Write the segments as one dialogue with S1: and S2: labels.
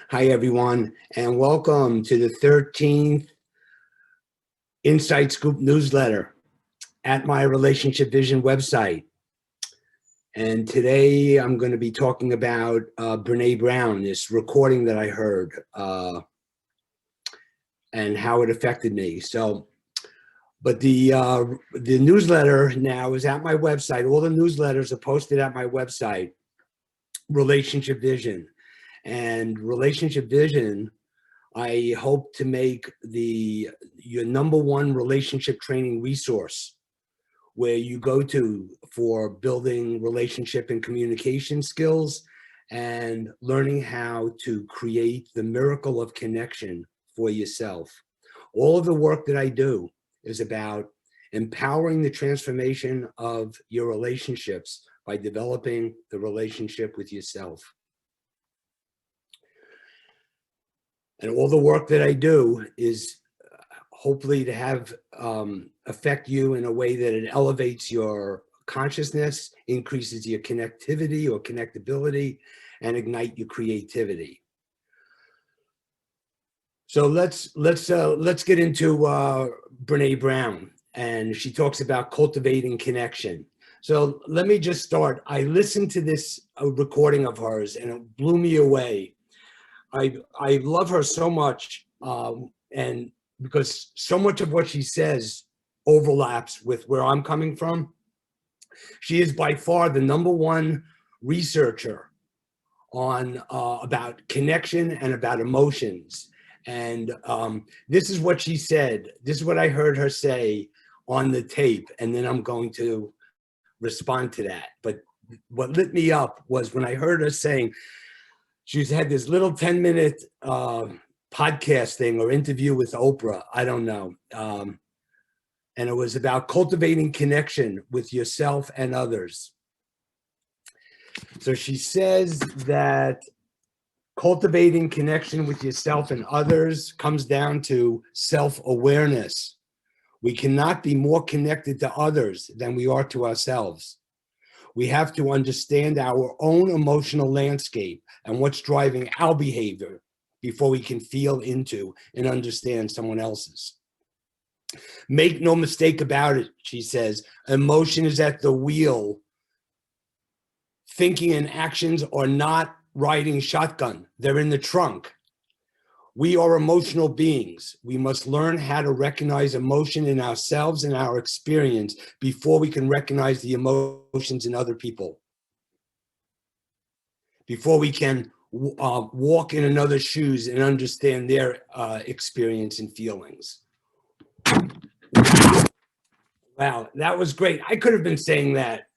S1: Hi, everyone, and welcome to the 13th Inside Scoop newsletter at my Relationship Vision website. And today I'm going to be talking about Brene Brown, this recording that I heard, and how it affected me. But the newsletter now is at my website. All the newsletters are posted at my website, Relationship Vision. And Relationship Vision, I hope to make your number one relationship training resource where you go to for building relationship and communication skills and learning how to create the miracle of connection for yourself. All of the work that I do is about empowering the transformation of your relationships by developing the relationship with yourself. And all the work that I do is hopefully to have affect you in a way that it elevates your consciousness, increases your connectivity or connectability, and ignite your creativity. So let's get into Brene Brown, and she talks about cultivating connection. So let me just start. I listened to this recording of hers, and it blew me away. I love her so much, and because so much of what she says overlaps with where I'm coming from. She is by far the number one researcher on about connection and about emotions. And this is what she said. This is what I heard her say on the tape, and then I'm going to respond to that. But what lit me up was when I heard her saying, she's had this little 10-minute podcast thing or interview with Oprah, I don't know. And it was about cultivating connection with yourself and others. So she says that cultivating connection with yourself and others comes down to self-awareness. We cannot be more connected to others than we are to ourselves. We have to understand our own emotional landscape and what's driving our behavior before we can feel into and understand someone else's. Make no mistake about it, she says, emotion is at the wheel. Thinking and actions are not riding shotgun. They're in the trunk. We are emotional beings. We must learn how to recognize emotion in ourselves and our experience before we can recognize the emotions in other people. Before we can walk in another's shoes and understand their experience and feelings. Wow, that was great. I could have been saying that.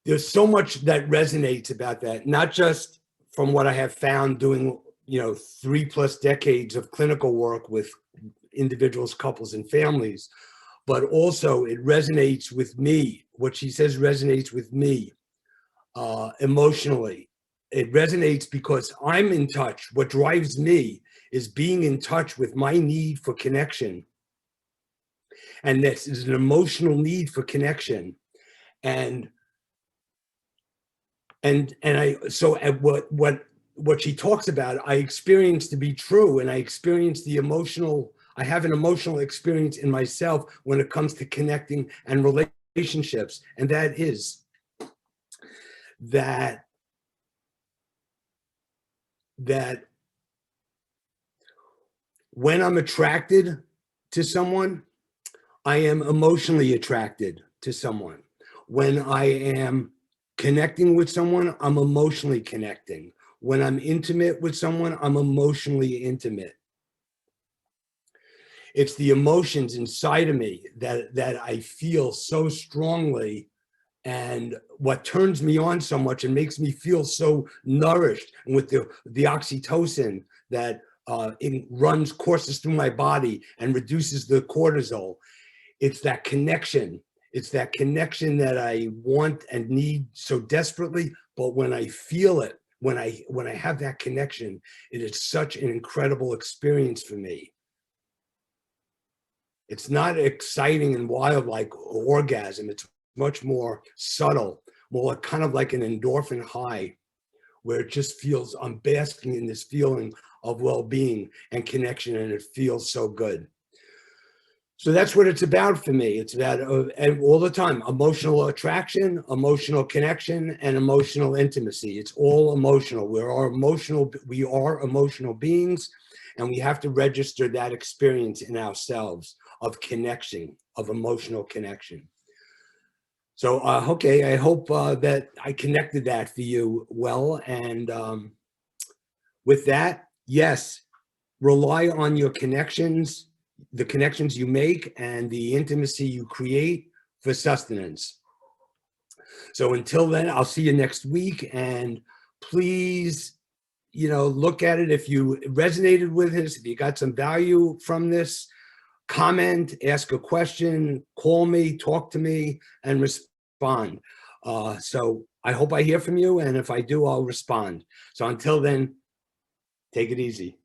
S1: There's so much that resonates about that, not just from what I have found doing, 3+ decades of clinical work with individuals, couples, and families, but also it resonates with me. What she says resonates with me emotionally. It resonates because I'm in touch. What drives me is being in touch with my need for connection. And this is an emotional need for connection. And what she talks about, I experienced to be true, and I have an emotional experience in myself when it comes to connecting and relationships, and that is that when I'm attracted to someone, I am emotionally attracted to someone. When I am connecting with someone, I'm emotionally connecting. When I'm intimate with someone, I'm emotionally intimate. It's the emotions inside of me that I feel so strongly, and what turns me on so much and makes me feel so nourished, and with the oxytocin that it courses through my body and reduces the cortisol. It's that connection. It's that connection that I want and need so desperately. But when I feel it, when I have that connection, it is such an incredible experience for me. It's not exciting and wild like orgasm. It's much more subtle, more kind of like an endorphin high, where it just feels, I'm basking in this feeling of well-being and connection, and it feels so good. So that's what it's about for me. It's about and all the time, emotional attraction, emotional connection, and emotional intimacy. It's all emotional. We are emotional beings, and we have to register that experience in ourselves of connection, of emotional connection. So, okay, I hope that I connected that for you well. And with that, yes, rely on your connections, the connections you make, and the intimacy you create for sustenance. So until then, I'll see you next week. And please, look at it. If you resonated with this, if you got some value from this, comment, ask a question, call me, talk to me, and respond. So I hope I hear from you. And if I do, I'll respond. So until then, take it easy.